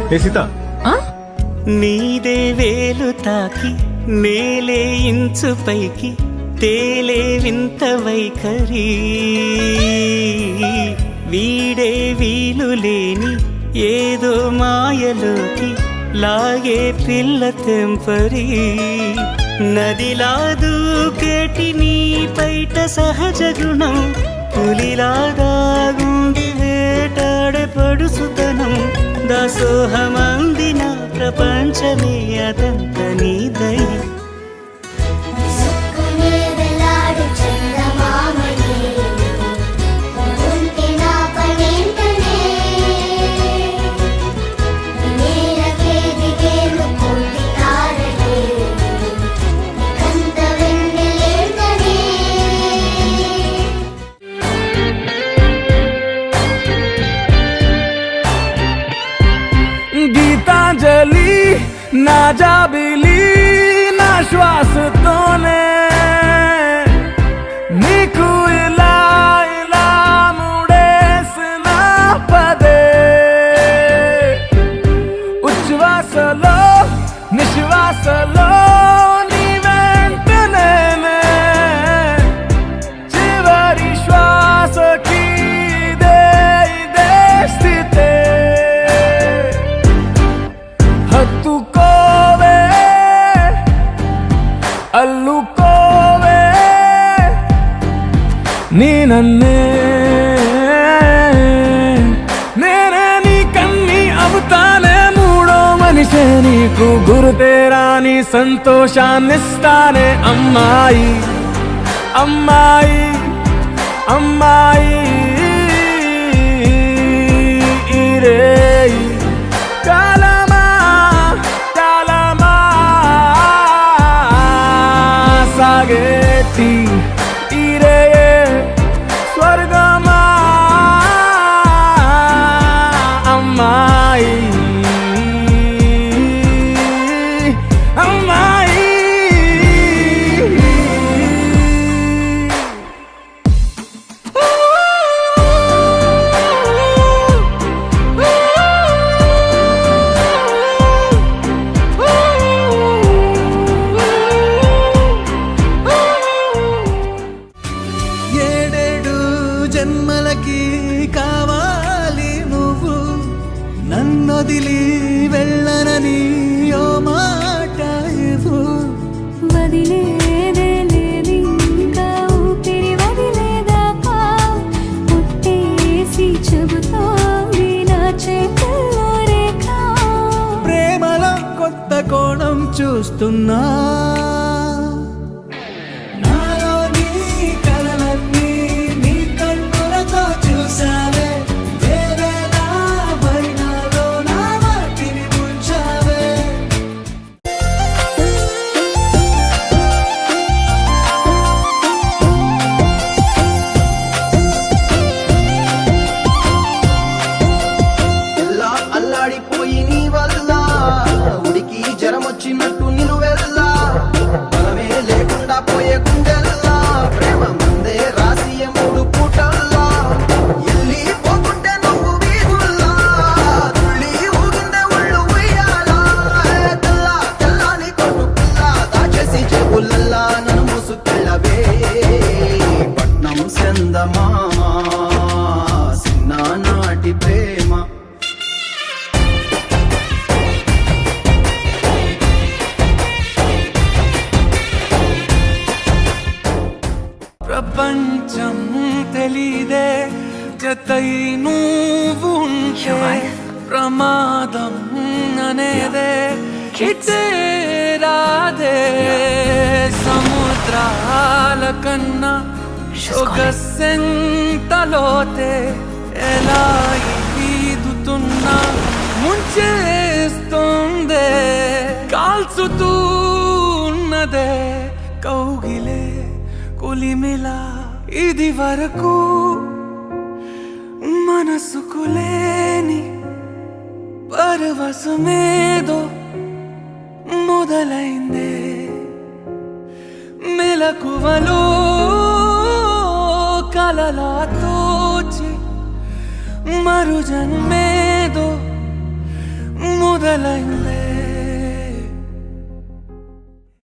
ఏ సీత, నీదే వేలు తాకి నేలే ఇంచు పైకి తేలే వింత వైఖరి వీడే వీలు లేని ఏదో మాయలోకి లాగే పిల్ల తెంపరి నదిలా దూకేటి నీ పైట సహజ గుణం పులిలాదాగుండి వేటాడే పడుసుతనం దాసోహమందిన ప్రపంచమే అదంత నీదై గీతాంజలి నా జాబిలి నా శ్వాసతోనే నీకు ఇలా ఇలా ముడేసిన పదే ఉచ్ఛ్వాసలో నిశ్వాసలో నీ వెంట నేనే చివరి శ్వాసకి ఇదే స్థితే హత్తుకోవే అల్లుకోవే నీ నన్నే నేనే నీ కన్ని అవుతానే మూడో మనిషే నీకు గురుతేరాని సంతోషాన్నిస్తానే అమ్మాయి అమ్మాయి అమ్మాయి ఇరే సాగేటి ఇరే స్వర్గమా అమ్మాయి అమ్మాయి జన్మలకి కావాలి నువ్వు నన్నొదిలి వెళ్ళనని ఓ మాట ఇవ్వు వదిలేదే లేదింకా ఊపిరి వదిలేదాకా పుట్టేసి చెబుతోంది నా చేతుల్లో రేఖ ప్రేమలో కొత్త కోణం చూస్తున్నా అల్లాడిపోయి నీ వల్ల ఉడికి జ్వరం వచ్చినట్టు నిలువెల్లా బలమే లేకుండా పోయే గుండెల్లా ప్రేమ ముందే రాసియ మూడు పూటల్లా ఎల్లి పోకుంటే నువ్వు వీధుల్లా తుళ్ళి ఊగిందే ఒళ్ళు ఉయ్యాలా తెల్లా తెల్లాని కొట్టు పిల్ల దాచేసి చెవులల్లా నన్ను మూసుకెళ్ళవే పట్నం చందమామా చిన్ననాటి ప్రేమ ప్రపంచం తెలీదే జతై నువ్వు ఉంటే ప్రమాదం అనేదే ఇటే రాదే సముద్రాల కన్నా సొగసెంతలోతే ఎలా ఈదుతున్నా ముంచేస్తుందే కాల్చుతూ ఉన్నదే కౌగిలే కొలిమిలా ఇది వరకు మనసుకు లేని పరవశమేదో మొదలైందే మెలకువలో కలలా తోచి మరు జన్మేదో మొదలైంది